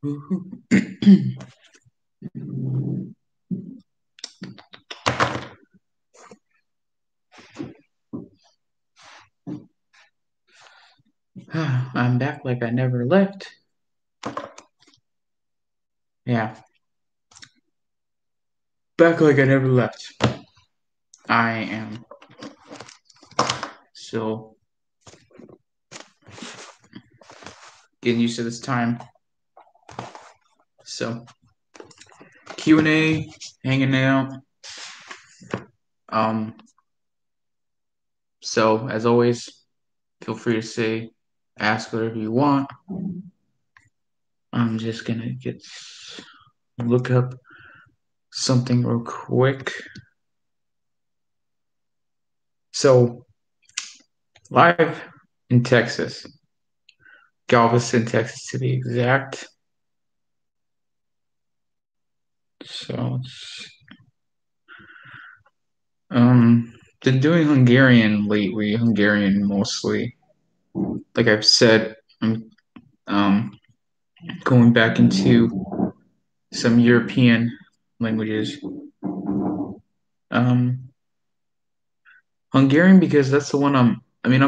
I'm back like I never left. Yeah, back like I never left. I am still getting used to this time. So Q&A, hanging out. Um, so as always, feel free to ask whatever you want. I'm just gonna look up something real quick. So live in Texas, Galveston, Texas to be exact. So been doing Hungarian lately, Hungarian mostly. Like I've said, I'm um going back into some European languages. Um Hungarian because that's the one I'm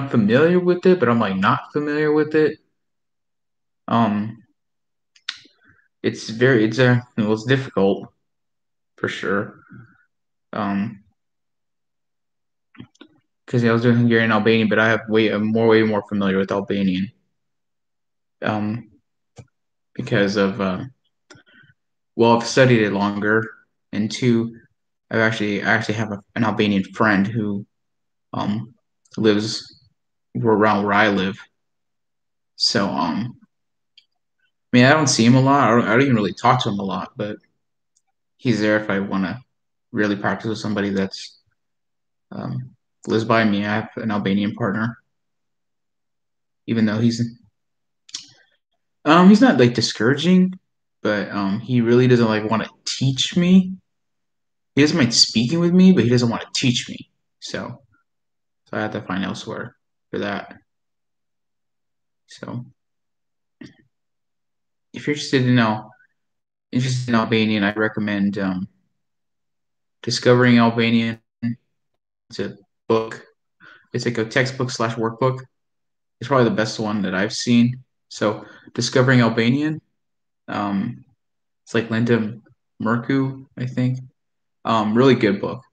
familiar with it, but I'm like not familiar with it. Um it's difficult for sure. Um because I was doing Hungarian and Albanian, but I'm way more familiar with Albanian. Um because I've studied it longer, and two, I actually have an Albanian friend who um lives around where I live. So I don't see him a lot. I don't even really talk to him a lot, but he's there if I want to really practice with somebody that's um lives by me. I have an Albanian partner, even though he's not like discouraging, but he really doesn't like want to teach me. He doesn't mind speaking with me, but he doesn't want to teach me. So I have to find elsewhere for that. So if you're interested in Albanian, I recommend Discovering Albanian. It's a book. It's like a textbook slash workbook. It's probably the best one that I've seen. So Discovering Albanian. Um, it's like Linda Mercu, I think. Really good book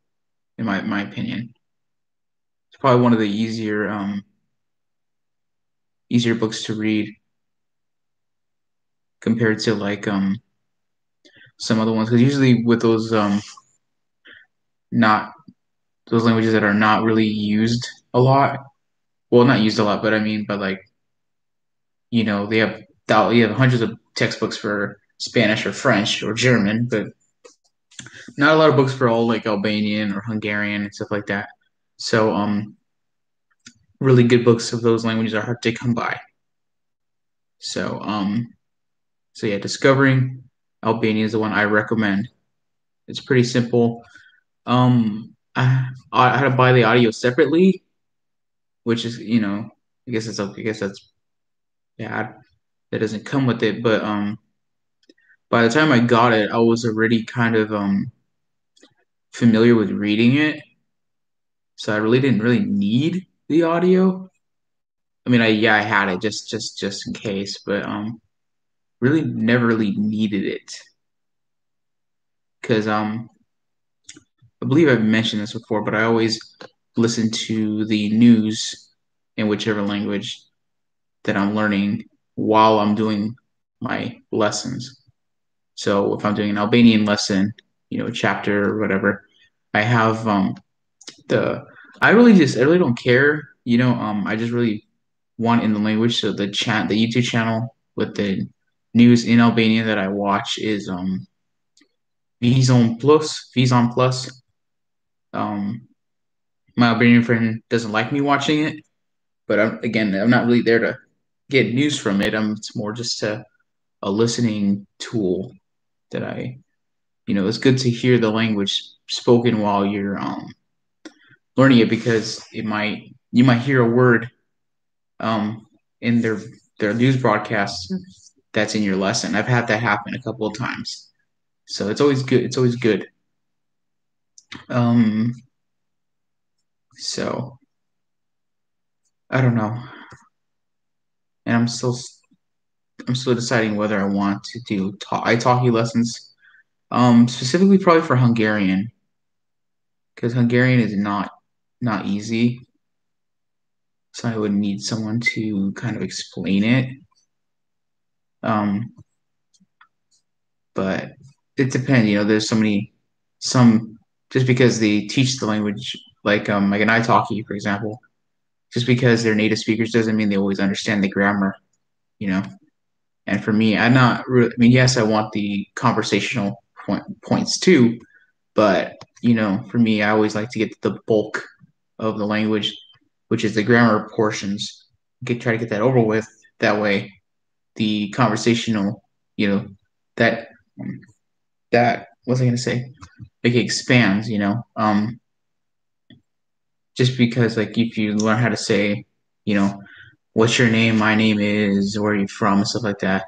in my opinion. It's probably one of the easier books to read compared to like some other ones. Because usually with not those languages that are not really used a lot. Well, not used a lot, but like they have you have hundreds of textbooks for Spanish or French or German, but not a lot of books for all like Albanian or Hungarian and stuff like that. So really good books of those languages are hard to come by. So so yeah, discovering Albania is the one I recommend. It's pretty simple. I had to buy the audio separately, which is I guess that's bad. That doesn't come with it, but by the time I got it, I was already kind of familiar with reading it, so I really didn't really need the audio. I had it just in case, but really never really needed it because I believe I've mentioned this before, but I always listen to the news in whichever language that I'm learning while I'm doing my lessons. So if I'm doing an Albanian lesson, chapter or whatever, I have the I really don't care, I just really want in the language. So the YouTube channel with the news in Albania that I watch is Vizon Plus. Um, my Albanian friend doesn't like me watching it, but I'm not really there to get news from it. It's more just a listening tool that it's good to hear the language spoken while you're learning it because you might hear a word um, in their news broadcasts that's in your lesson. I've had that happen a couple of times. So it's always good. It's always good. Um, so I don't know. And I'm still deciding whether I want to do Italki lessons. Specifically probably for Hungarian, because Hungarian is not easy. So I would need someone to kind of explain it. Um, but it depends. There's some just because they teach the language like an Italki, for example, just because they're native speakers doesn't mean they always understand the grammar. You know. And for me, I'm not really. I mean, yes, I want the conversational points too, but for me, I always like to get the bulk of the language, which is the grammar portions. Try to get that over with. That way, the conversational, you know, that that what was I going to say? Like it expands, just because like if you learn how to say, you know, what's your name, my name is, where are you from, and stuff like that.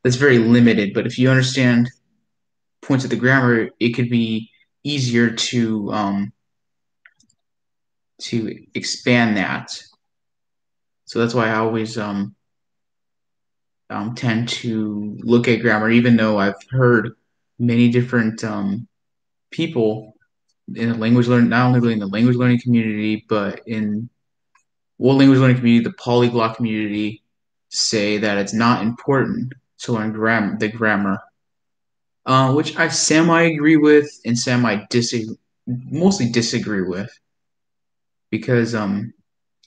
That's very limited. But if you understand points of the grammar, it could be easier to expand that. So that's why I always tend to look at grammar, even though I've heard many different people in the language learning, not only really in the language learning community, but in language learning community, the polyglot community, say that it's not important to learn the grammar, which I semi agree with and semi disagree, mostly disagree with, because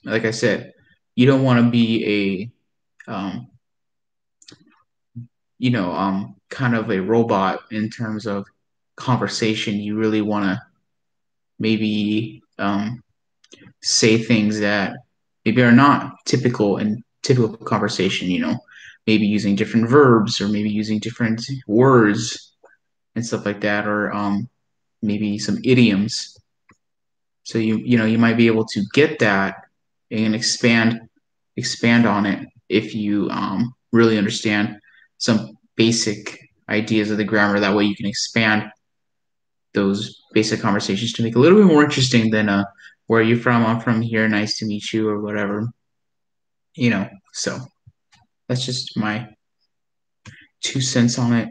like I said, you don't want to be a kind of a robot in terms of conversation. You really want to maybe say things that maybe are not typical in typical conversation, maybe using different verbs or maybe using different words and stuff like that, or maybe some idioms. So you might be able to get that and expand on it if you really understand some basic ideas of the grammar. That way you can expand those basic conversations to make it a little bit more interesting than where are you from? I'm from here. Nice to meet you, or whatever. So that's just my 2 cents on it.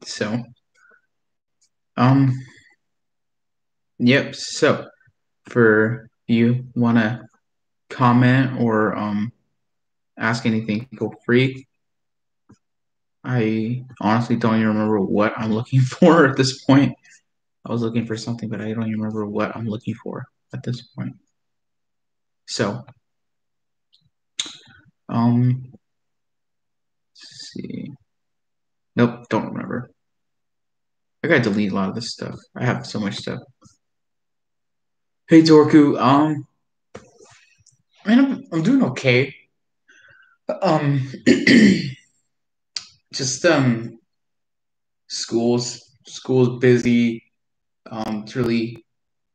So um, yep. So for you want to comment or ask anything, feel free. I honestly don't even remember what I'm looking for at this point. I was looking for something, but I don't even remember what I'm looking for at this point. So, let's see. Nope, don't remember. I gotta delete a lot of this stuff. I have so much stuff. Hey Dorku, man, I'm doing okay. Um, just school's busy. It's really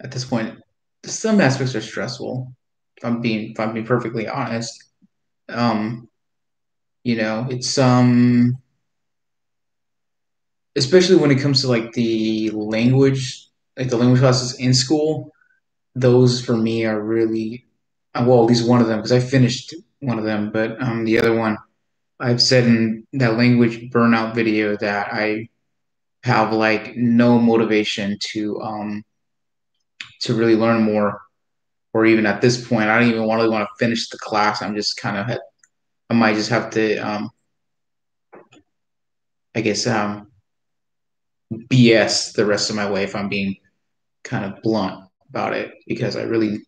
at this point, some aspects are stressful. If I'm being perfectly honest. Um, it's especially when it comes to like the language classes in school. Those for me are really well, at least one of them because I finished one of them, but the other one I've said in that language burnout video that I have like no motivation to really learn more, or even at this point, I don't even really want to finish the class. I'm just kind of I might just have to I guess BS the rest of my way if I'm being kind of blunt about it because I really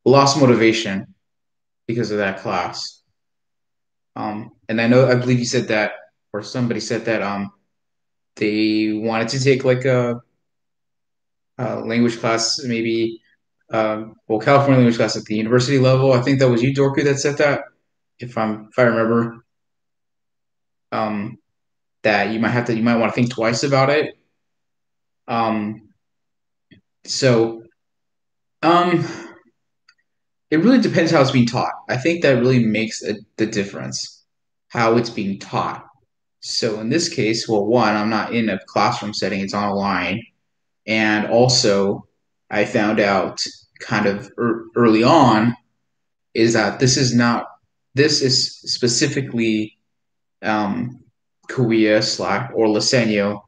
lost motivation because of that class. And I believe you said that, or somebody said that they wanted to take like a language class, maybe California language class at the university level. I think that was you, Dorku, that said that. If I remember, um, that you might want to think twice about it. Um, so um, it really depends how it's being taught. I think that really makes the difference. how it's being taught. So in this case, well, one, I'm not in a classroom setting, it's online. And also, I found out kind of early on is that this is specifically um, Korea slash or Lisenyo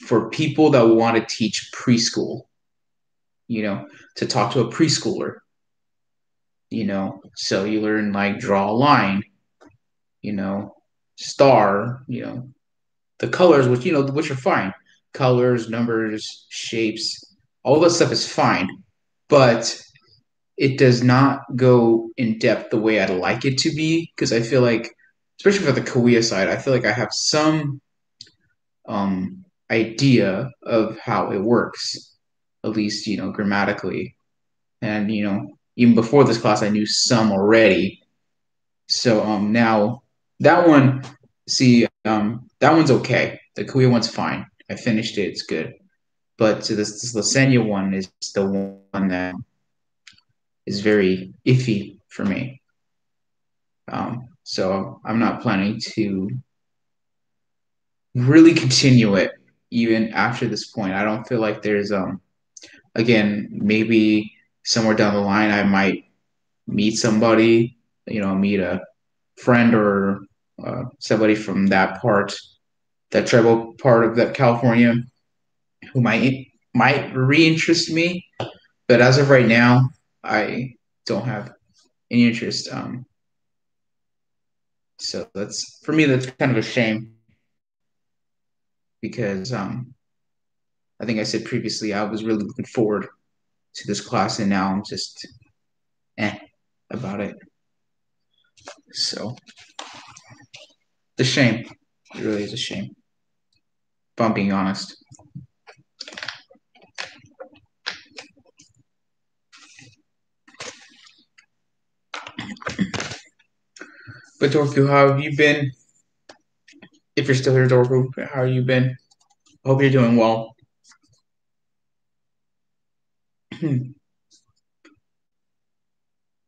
for people that want to teach preschool, to talk to a preschooler, so you learn like draw a line, you know, star, the colors, which are fine. Colors, numbers, shapes, all that stuff is fine, but it does not go in depth the way I'd like it to be because I feel like, especially for the Korea side, I feel like I have some idea of how it works, at least grammatically, and even before this class, I knew some already. So now that one, see, that one's okay. The Korea one's fine. I finished it; it's good. But this Lasagna one is the one that is very iffy for me. So I'm not planning to really continue it even after this point. I don't feel like there's again, maybe somewhere down the line I might meet somebody, meet a friend or somebody from that tribal part of that California who might reinterest me. But as of right now, I don't have any interest. So that's for me. That's kind of a shame because I think I said previously I was really looking forward to this class, and now I'm just about it. So the shame. It really is a shame. If I'm being honest. But Dorku, how have you been? If you're still here, Dorku, how have you been? Hope you're doing well.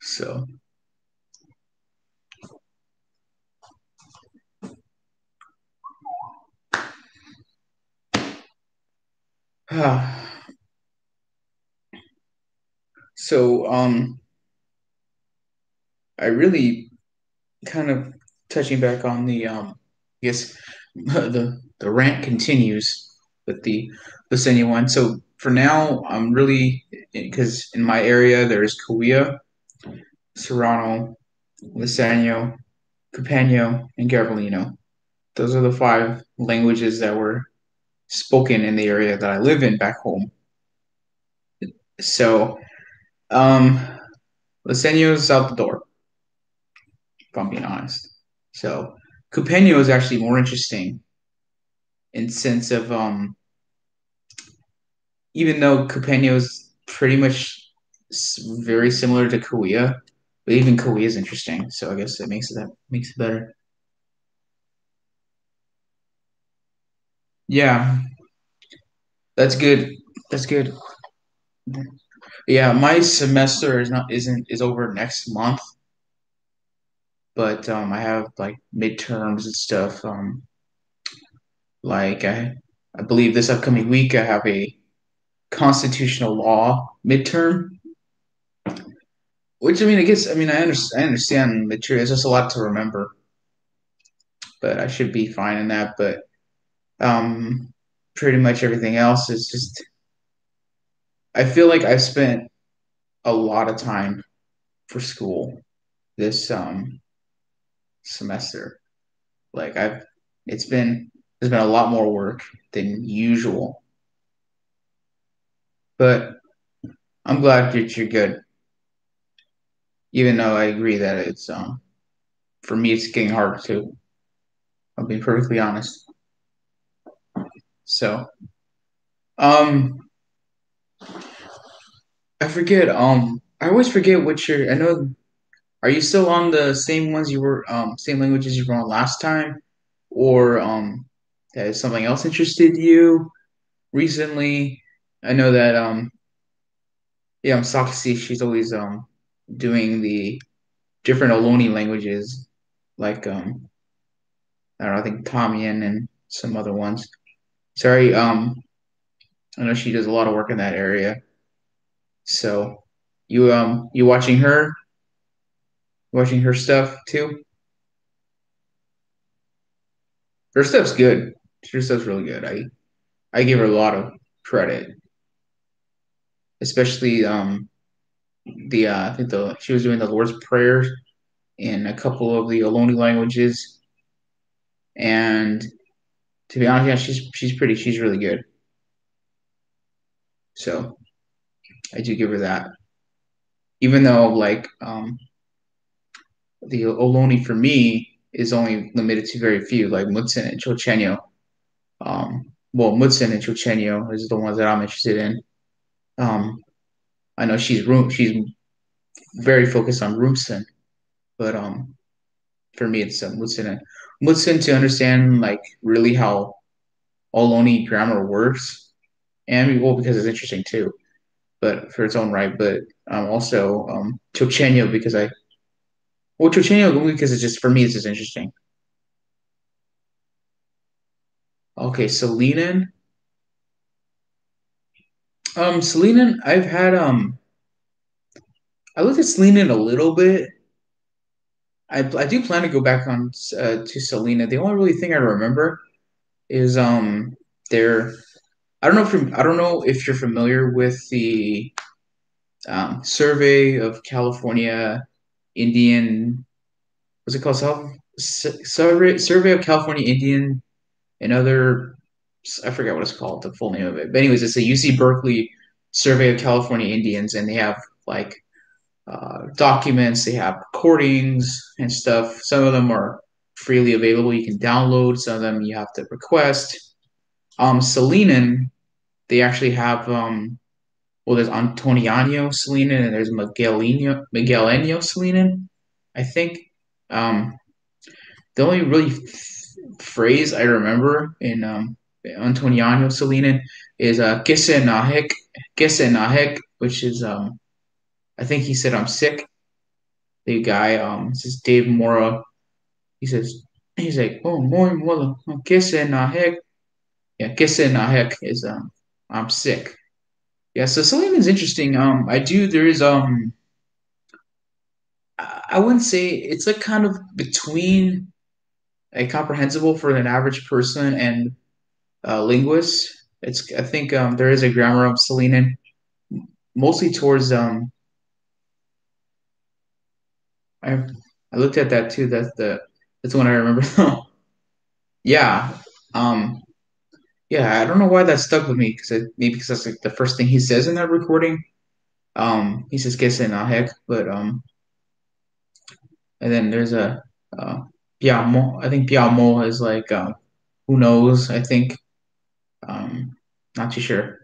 So, so I really kind of touching back on I guess the rant continues with the Senya one. So for now, I'm really because in my area there's Korea, Serrano, Lisanyo, Capano, and Garbalino. Those are the five languages that were spoken in the area that I live in back home. So, um, Lisanyo's out the door, if I'm being honest. So, Capano is actually more interesting in sense of even though Capano is pretty much very similar to Korea, but even Korea is interesting. So I guess that makes it better. Yeah, that's good. That's good. Yeah, my semester is over next month, but I have like midterms and stuff. Like I believe this upcoming week I have a constitutional law midterm, which I mean I understand material. It's just a lot to remember, but I should be fine in that. But pretty much everything else is just I feel like I've spent a lot of time for school this semester. Like it's been there's been a lot more work than usual, but I'm glad that you're good. Even though I agree that it's for me it's getting harder too. I'll be perfectly honest. So um I forget I always forget what your I know are you still on the same ones you were same languages you were on last time, or has something else interested you recently? I know that yeah, Sakasi, she's always doing the different Oloni languages like I don't know, I think Tamian and some other ones. Sorry, I know she does a lot of work in that area. So you watching her stuff too? Her stuff's good. Her stuff's really good. I give her a lot of credit, especially the I think the she was doing the Lord's Prayer in a couple of the Ohlone languages, and to be honest, yeah, she's really good. So I do give her that, even though like the Ohlone for me is only limited to very few, like Mutsun and Chochenyo. Well, Mutsun and Chochenyo is the ones that I'm interested in. Um, I know she's very focused on Rumsen, but for me it's Mutsun and Mutsun to understand like really how Ohlone grammar works, and well because it's interesting too, but for its own right. But also Chochenyo because I well Chochenyo only because it's just for me it's just interesting. Okay, Salinan. Salinan, I looked at Salinan a little bit. I do plan to go back on to Selena. The only really thing I remember is their I don't know if you're familiar with the Survey of California Indian. What's it called? Survey of California Indian and other. I forget what it's called. The full name of it. But anyways, it's a UC Berkeley Survey of California Indians, and they have like documents, they have recordings and stuff. Some of them are freely available. You can download. Some of them you have to request. Salinan, they actually have well, there's Antoniano Salinan and there's Miguelenio Salinan. I think the only really phrase I remember in Antoniano Salinan is "Kisse nahek," "Kisse nahek," which is I think he said I'm sick. The guy this is Dave Mora. He says he's like, "Oh, more mother, kisse nahek." Yeah, kisse nahek is I'm sick. Yeah, so Salim is interesting. I do. There is I wouldn't say it's like kind of between a comprehensible for an average person and linguist. It's I think there is a grammar of Selenian, mostly towards I I looked at that too. That's the one I remember. Yeah. Um. Yeah. I don't know why that stuck with me because maybe because that's like the first thing he says in that recording. He says "que se na heck," but and then there's a Piamo. I think Piamo is like who knows. I think um, not too sure.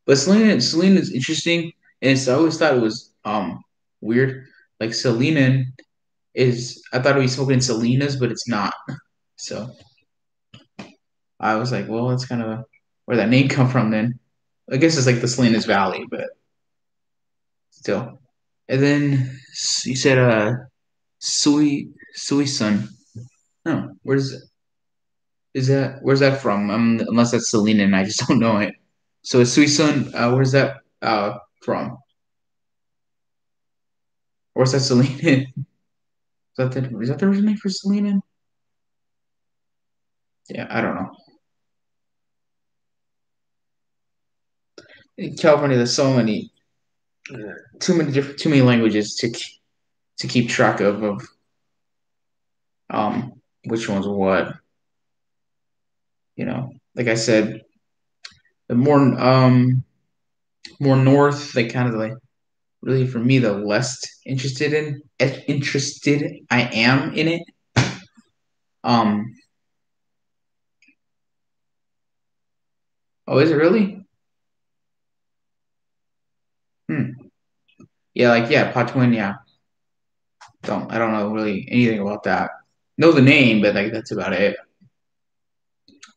But Selena is interesting, and I always thought it was weird. Like Selena is, I thought it was spoken in Selena's, but it's not. So I was like, well, that's kind of where that name come from. Then I guess it's like the Selena's Valley, but still. And then you said Sui Sun. No, where's that from? Unless that's Selena and I just don't know it. So Suisun, where's that from? Or is that Selena? Is that the original name for Selena? Yeah, I don't know. In California, there's so many, too many languages to keep track of which one's what. You know, like I said, the more north, they kind of like really for me the less interested I am in it. Um, oh, is it really? Hmm. Yeah, like yeah, Patuan, yeah. I don't know really anything about that. Know the name, but like that's about it.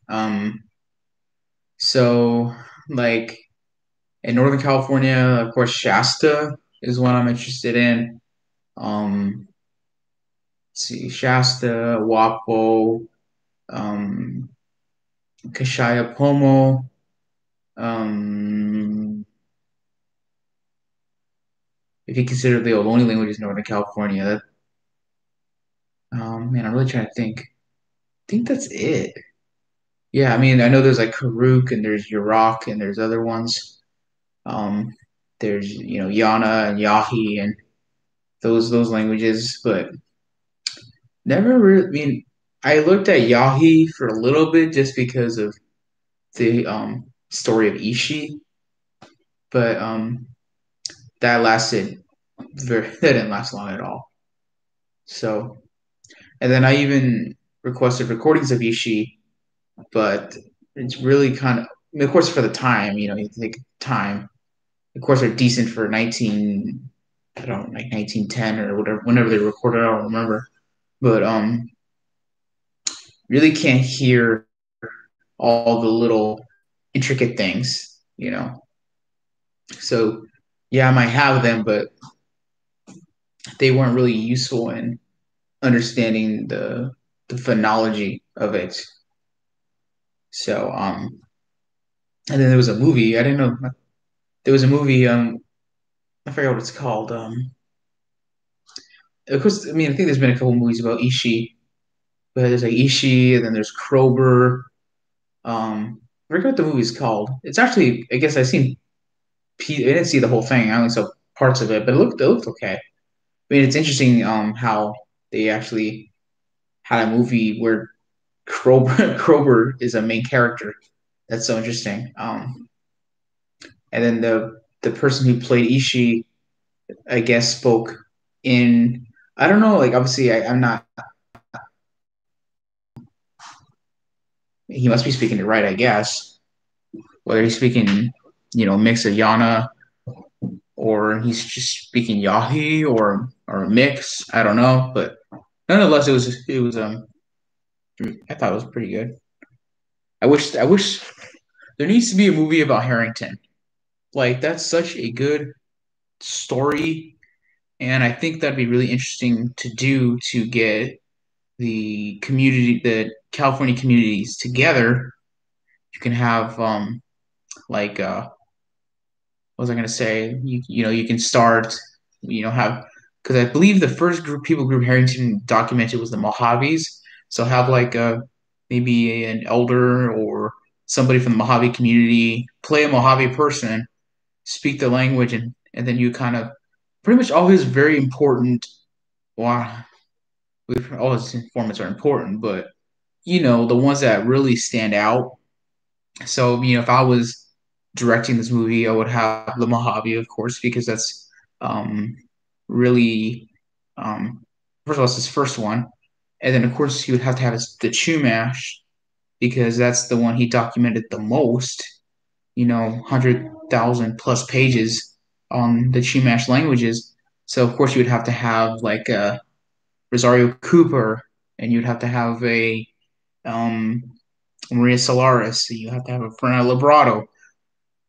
Um, so like in Northern California, of course, Shasta is one I'm interested in. Let's see, Shasta, Wapo. um, Kashaya Pomo. Um, if you consider the Ohlone languages in Northern California, man, I'm really trying to think. I think that's it. Yeah, I mean, I know there's like Karuk and there's Yurok and there's other ones. Um, there's Yana and Yahi and those languages, but never really. I mean, I looked at Yahi for a little bit just because of the story of Ishi, but that lasted that didn't last long at all. So, and then I even requested recordings of Ishi, but it's really kind of, I mean, of course, for the time, you take time. Of course, they're decent for 19, I don't know, like 1910 or whatever, whenever they recorded. I don't remember, but really can't hear all the little intricate things. So, yeah, I might have them, but they weren't really useful in understanding the phonology of it. So, and then there was a movie. I didn't know there was a movie. I forget what it's called. Of course, I mean, I think there's been a couple movies about Ishi, but there's like Ishi, and then there's Krober. I forget what the movie's called. It's actually, I guess I didn't see the whole thing. I only saw parts of it, but it looked okay. I mean, it's interesting how they actually had a movie where Krober Krober is a main character. That's so interesting. And then the person who played Ishi, I guess, spoke in, I don't know, like obviously I'm not, he must be speaking it right, I guess. Whether he's speaking, mix of Yana or he's just speaking Yahi or a mix, I don't know, but nonetheless, it was I thought it was pretty good. I wish there needs to be a movie about Harrington. Like that's such a good story, and I think that'd be really interesting to do to get the California communities together. You can have like what was I going to say? You can start have because I believe the first people group Harrington documented was the Mojaves. So have like maybe an elder or somebody from the Mojave community play a Mojave person, speak the language, and then you kind of pretty much all his very important. Well, all his informants are important, but the ones that really stand out. So, if I was directing this movie, I would have the Mojave, of course, because that's um, really, um, first of all, it's his first one. And then, of course, he would have to have the Chumash because that's the one he documented the most, 100,000 plus pages on the Chumash languages. So, of course, you would have to have like a Rosario Cooper, and you'd have to have a um, Maria Solaris. You have to have a Fernanda Librado,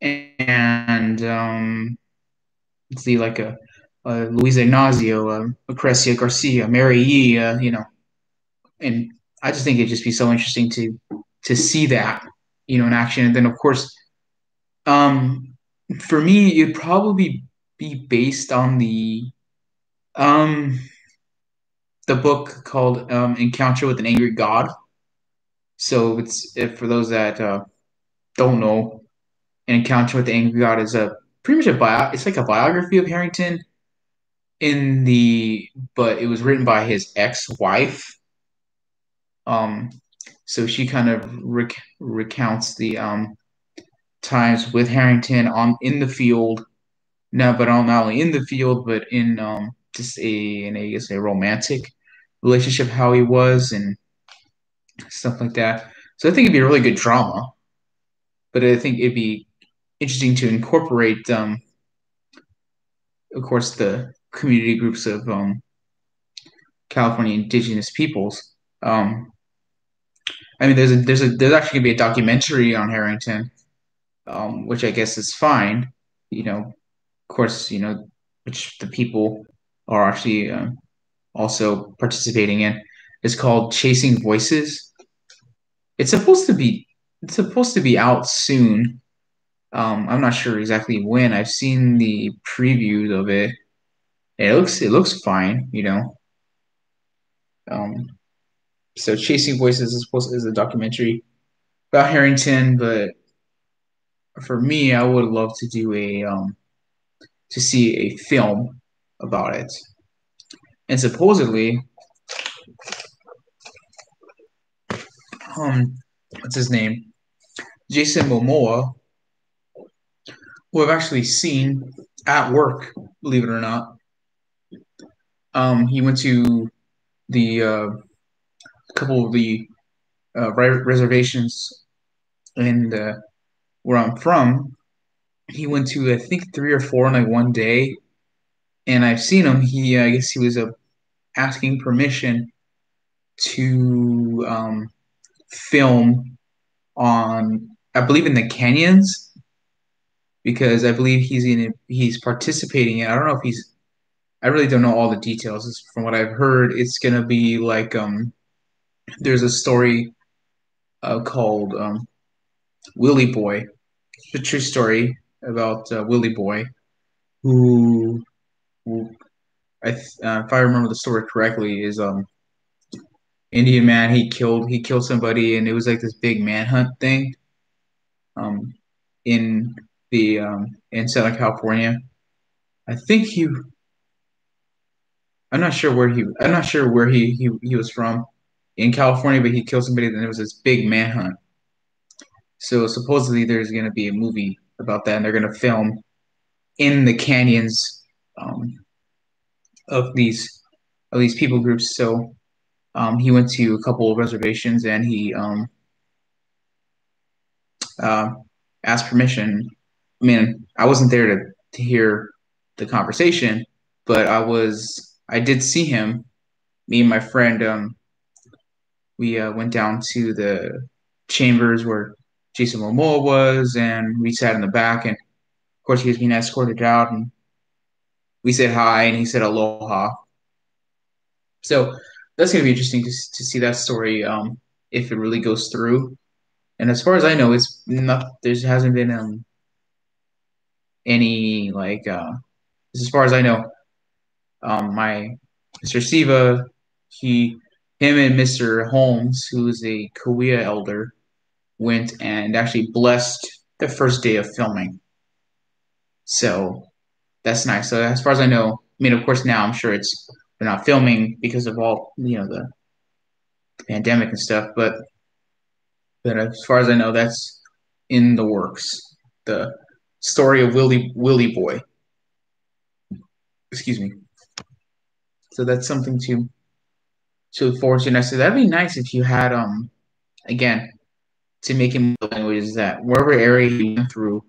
and let's see, like a Luisa Ignacio, a Crecia Garcia, Mary Yee, and I just think it'd just be so interesting to see that, in action. And then of course, um, for me, it'd probably be based on um the book called Encounter with an Angry God. So it's if for those that don't know, An Encounter with the Angry God is a pretty much a it's like a biography of Harrington in the but it was written by his ex-wife. Um, so she kind of recounts the times with Harrington on in the field. No, but not only in the field, but in just I guess a romantic relationship, how he was and stuff like that. So I think it'd be a really good drama, but I think it'd be interesting to incorporate, of course, the community groups of California indigenous peoples. I mean, there's actually gonna be a documentary on Harrington, which I guess is fine. Of course, which the people are actually also participating in. It's called Chasing Voices. It's supposed to be it's supposed to be out soon. I'm not sure exactly when. I've seen the previews of it. It looks fine, you know. Um, so Chasing Voices is a documentary about Harrington, but for me, I would love to do a to see a film about it. And supposedly, what's his name? Jason Momoa, who I've actually seen at work, believe it or not. He went to the couple of the reservations in where I'm from. He went to I think three or four in like one day, and I've seen him. I guess he was asking permission to film on, I believe, in the canyons because I believe he's participating in. I don't know if he's. I really don't know all the details. From what I've heard, it's gonna be like there's a story called Willie Boy. It's a true story about Willie Boy, who, who if I remember the story correctly, is Indian man. He killed somebody, and it was like this big manhunt thing um, in the in Southern California. I think he. I'm not sure where he was from in California, but he killed somebody. Then there was this big manhunt. So supposedly there's going to be a movie about that, and they're going to film in the canyons um, of these people groups. So he went to a couple of reservations, and he uh, asked permission. I mean, I wasn't there to hear the conversation, but I did see him. Me and my friend, we went down to the chambers where Jason Momoa was, and we sat in the back. And of course, he was being escorted out, and we said hi, and he said aloha. So that's going to be interesting to see that story if it really goes through. And as far as I know, it's not. There hasn't been any like as far as I know, my Mr. Siva, he, him and Mr. Holmes, who is a Kauai elder, went and actually blessed the first day of filming. So that's nice. So as far as I know, I mean, of course, now I'm sure they're not filming because of all the pandemic and stuff, but as far as I know, that's in the works. The story of Willie Boy. Excuse me. So that's something to look forward to next. So that'd be nice if you had again to make him languages that wherever area he went through,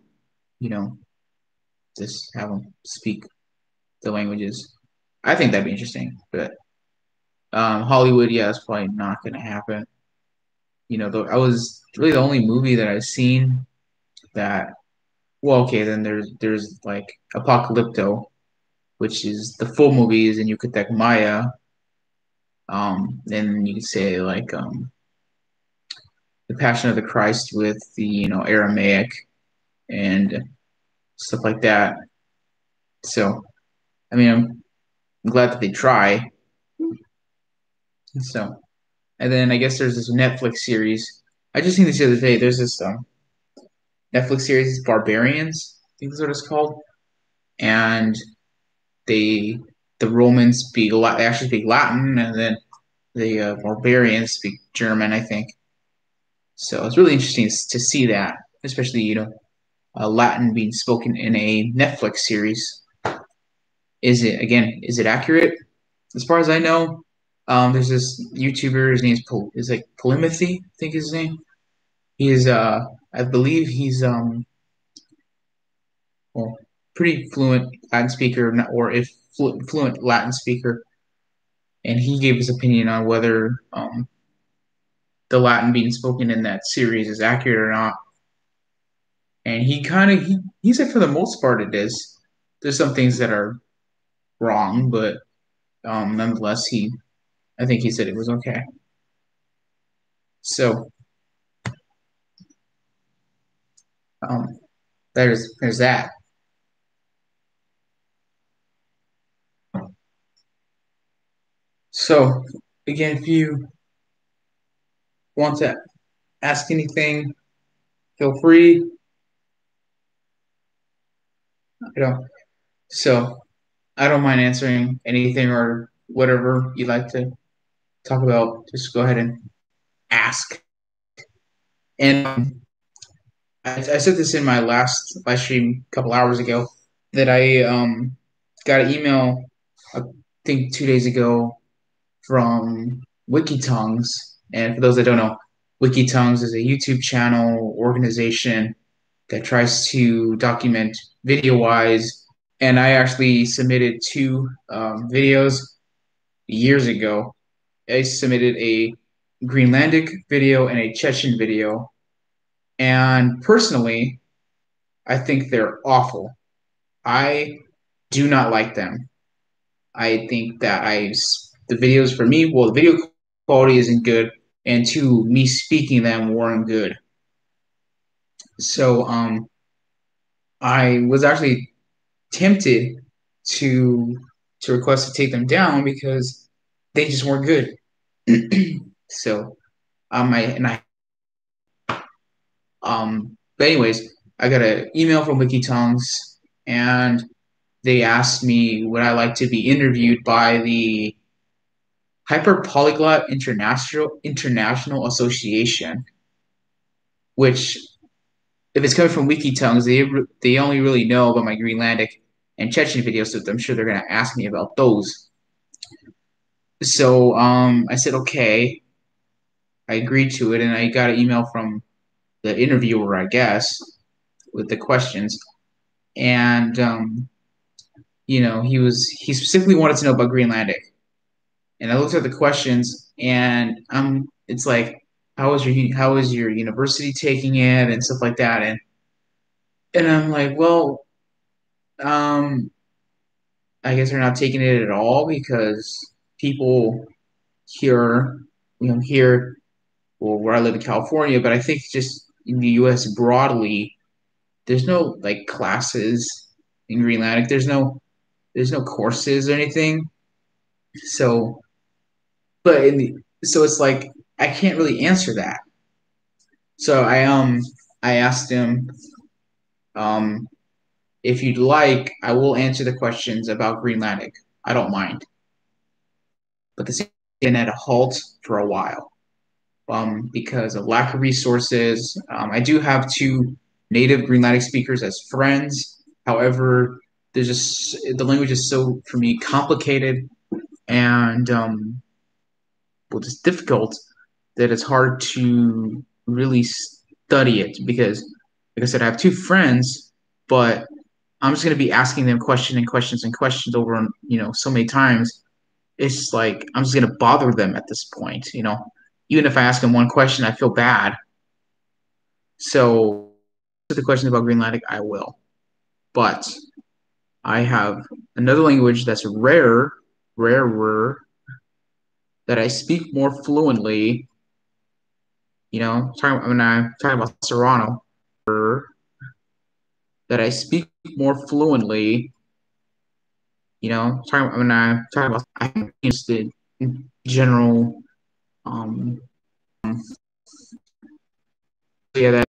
you know, just have him speak the languages. I think that'd be interesting. But Hollywood, yeah, it's probably not going to happen. Though I was really the only movie that I've seen that. Well, okay, then there's like Apocalypto, which is the full movie is in Yucatec Maya. Then you could say like the Passion of the Christ with the Aramaic and stuff like that. So I mean, I'm glad that they try. So and then I guess there's this Netflix series. I just seen this the other day. There's this Netflix series, Barbarians. I think that's what it's called, and they the Romans speak they actually speak Latin, and then the barbarians speak German, I think. So it's really interesting to see that, especially Latin being spoken in a Netflix series. Is it accurate? As far as I know, there's this YouTuber. His name is like Polymathy, I think his name. He is I believe he's well pretty fluent Latin speaker, or if fluent Latin speaker, and he gave his opinion on whether the Latin being spoken in that series is accurate or not. And he said for the most part it is. There's some things that are wrong, but nonetheless, I think he said it was okay. So Um, there's that. So again, if you want to ask anything, feel free. You know, so I don't mind answering anything or whatever you'd like to talk about. Just go ahead and ask. And I said this in my last live stream a couple hours ago that I got an email I think 2 days ago from WikiTongues. And for those that don't know, WikiTongues is a YouTube channel organization that tries to document video wise. And I actually submitted two videos years ago. I submitted a Greenlandic video and a Chechen video. And personally, I think they're awful. I do not like them. I think that the videos for me, well, the video quality isn't good, and two, me speaking them weren't good. So I was actually tempted to request to take them down because they just weren't good. So I but anyways, I got an email from WikiTongues, and they asked me would I like to be interviewed by the Hyperpolyglot International Association, which if it's coming from WikiTongues, they only really know about my Greenlandic and Chechen videos, so I'm sure they're gonna ask me about those. So I said okay, I agreed to it, and I got an email from the interviewer, I guess, with the questions, and he specifically wanted to know about Greenlandic, and I looked at the questions, and it's like how is your university taking it and stuff like that, and I'm like, well, um, I guess they're not taking it at all because people here, here, well, where I live in California, but I think just in the U.S. broadly, there's no like classes in Greenlandic. There's no courses or anything. So, so it's like I can't really answer that. So I asked him um if you'd like, I will answer the questions about Greenlandic. I don't mind, but the same been at a halt for a while because of lack of resources. I do have two native Greenlandic speakers as friends. However, there's just the language is so for me complicated and well, just difficult that it's hard to really study it because, like I said, I have two friends, but I'm just going to be asking them questions and questions and questions over, so many times. It's like I'm just going to bother them at this point. Even if I ask them one question, I feel bad. So, the question about Greenlandic, I will. But I have another language that's rarer, that I speak more fluently. When I'm talking about Serrano, that I speak more fluently. When I'm talking about, I'm interested in general. Um, yeah, that.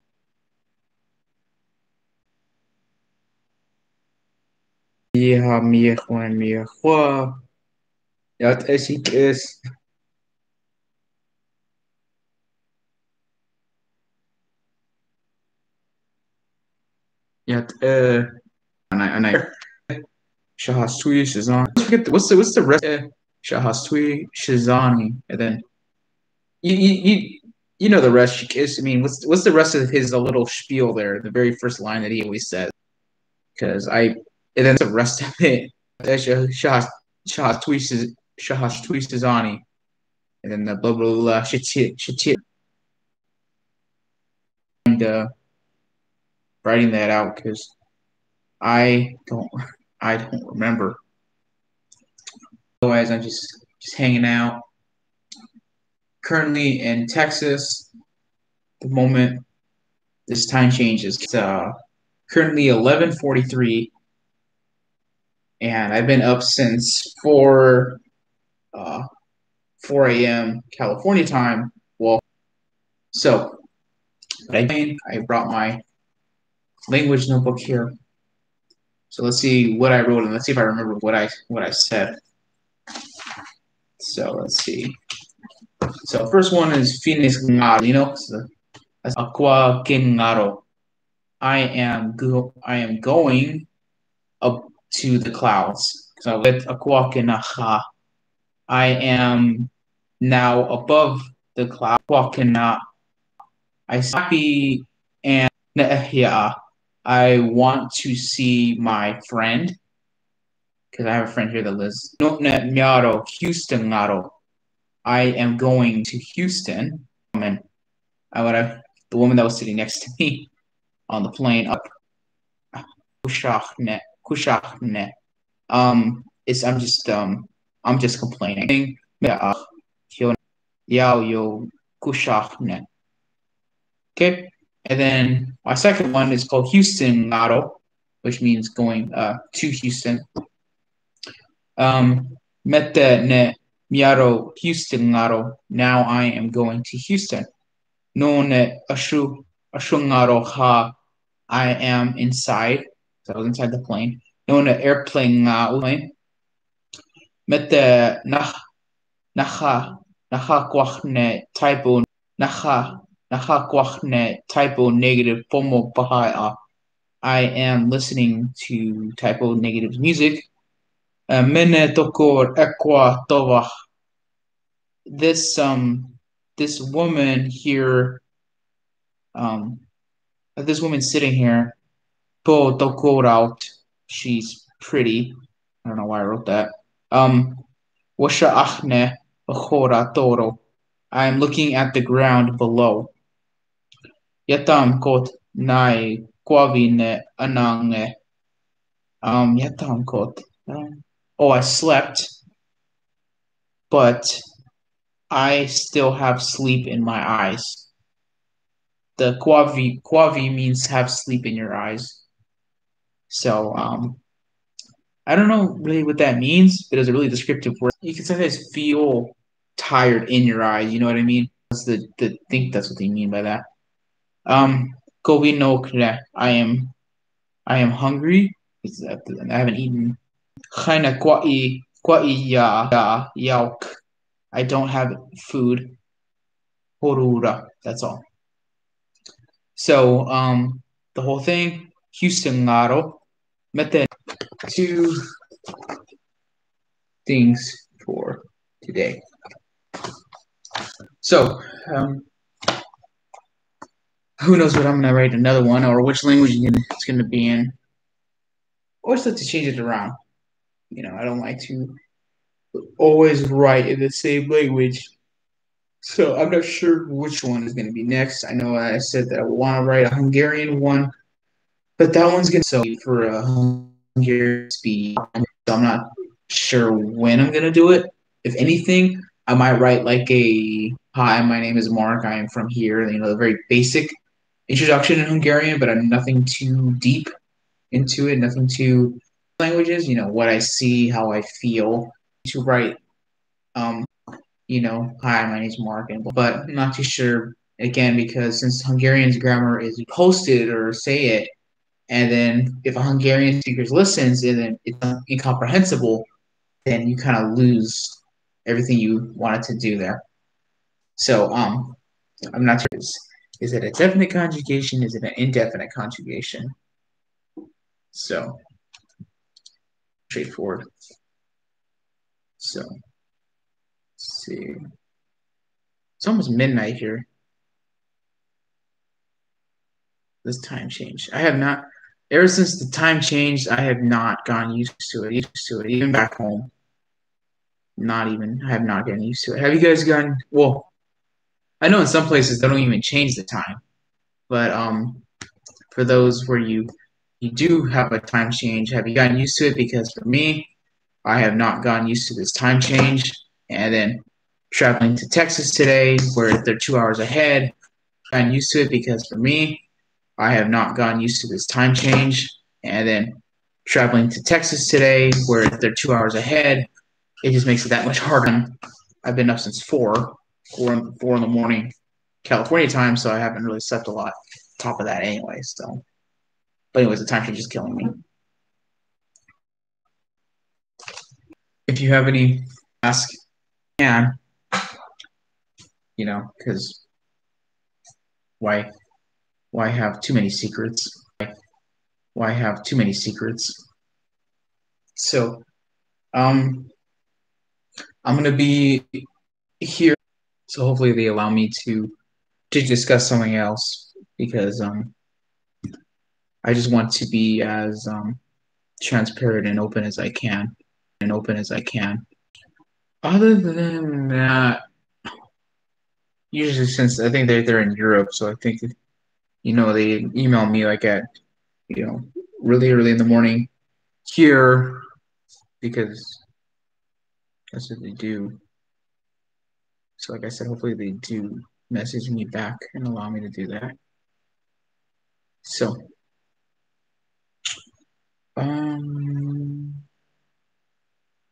Ja, mir, ja, es ist, ja, and I Shahastui Shazani. What's the rest? Shahastui Shazani, and then you you know the rest. I mean, what's the rest of his little spiel there? The very first line that he always says. Because and then the rest of it. Shahastui Shazani, and then the blah blah blah shit and writing that out because I don't I don't remember. Otherwise, I'm just hanging out. Currently in Texas, at the moment, this time change is currently 11:43, and I've been up since 4 a.m. California time. Well, so I brought my language notebook here. So let's see what I wrote, and let's see if I remember what I said. So let's see. So first one is Phoenix Ngaro, you know, so that's Aqua Ngaro. I am going up to the clouds. So with Aqua Kinaha. I am now above the cloud. Aqua I happy and yeah. I want to see my friend because I have a friend here that lives Houston. I am going to Houston. And the woman that was sitting next to me on the plane up Kushachne. It's I'm just complaining. Yo Kushachne. Okay. And then my second one is called Houston Ngaro, which means going to Houston. Mete ne miaro Houston Ngaro. Now I am going to Houston. No ne ashu ngaro ha. I am inside. So I was inside the plane. No ne airplane plane. Mete naha kwachne typo naha kwachne typo negative pomo bahaya. I am listening to typo negative music. Mene tokor ekwa tova. This woman here, this woman sitting here, po tokor out. She's pretty. I don't know why I wrote that. Washa achne achora toro. I'm looking at the ground below. Yatam kot nai quavine anange. Yatam kot. Oh, I slept, but I still have sleep in my eyes. The quavi means have sleep in your eyes. So I don't know really what that means, but it's a really descriptive word. You can sometimes feel tired in your eyes. You know what I mean? Think that's what they mean by that. Kovi no kre. I am hungry. I haven't eaten. China kwai ya yauk. I don't have food. Horura. That's all. So the whole thing. Houston Ngaro. Mete two things for today. So who knows what I'm gonna write another one or which language it's gonna be in. Always like to change it around. You know, I don't like to always write in the same language. So I'm not sure which one is going to be next. I know I said that I want to write a Hungarian one, but that one's going to be for a Hungarian speed. So I'm not sure when I'm going to do it. If anything, I might write like a "Hi, my name is Mark. I am from here." You know, a very basic introduction in Hungarian, but I'm nothing too deep into it. Nothing too languages. You know, what I see, how I feel. To write you know, hi, my name is Mark, but I'm not too sure again because since Hungarian's grammar is posted or say it, and then if a Hungarian speaker listens and then it's incomprehensible, then you kind of lose everything you wanted to do there. So I'm not sure. Is it a definite conjugation? Is it an indefinite conjugation? So straightforward. So let's see. It's almost midnight here. This time change. I have not, ever since the time changed, I have not gotten used to it. Even back home. I have not gotten used to it. Have you guys gotten, well, I know in some places they don't even change the time. But for those where you do have a time change, have you gotten used to it? Because for me, I have not gotten used to this time change. And then traveling to Texas today, where they're 2 hours ahead, gotten used to it because for me, I have not gotten used to this time change. And then traveling to Texas today, where they're 2 hours ahead, it just makes it that much harder. I've been up since four in the morning, California time, so I haven't really slept a lot. Top of that, anyway. So, but anyways, the time change is killing me. If you have any ask, can because why why have too many secrets? Why have too many secrets? So, um, I'm gonna be here, so hopefully they allow me to discuss something else because I just want to be as transparent and open as I can. Other than that, usually since I think they're in Europe, so I think they email me like at you know really early in the morning here because that's what they do. So like I said, hopefully they do message me back and allow me to do that. So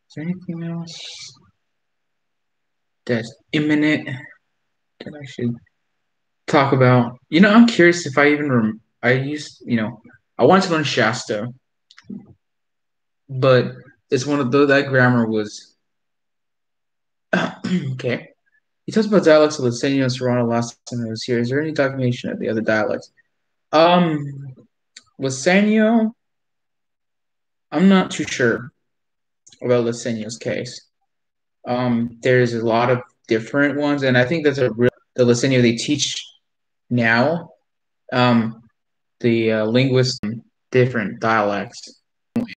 is there anything else that's imminent that I should talk about? I'm curious if I even I used I wanted to learn Shasta, but it's one of those that grammar was okay. He talks about dialects of Licinius and Serrano last time I was here. Is there any documentation of the other dialects? Um, Licenio, I'm not too sure about Licenio's case. There's a lot of different ones, and I think that's a real the Licenio they teach now. The linguists different dialects.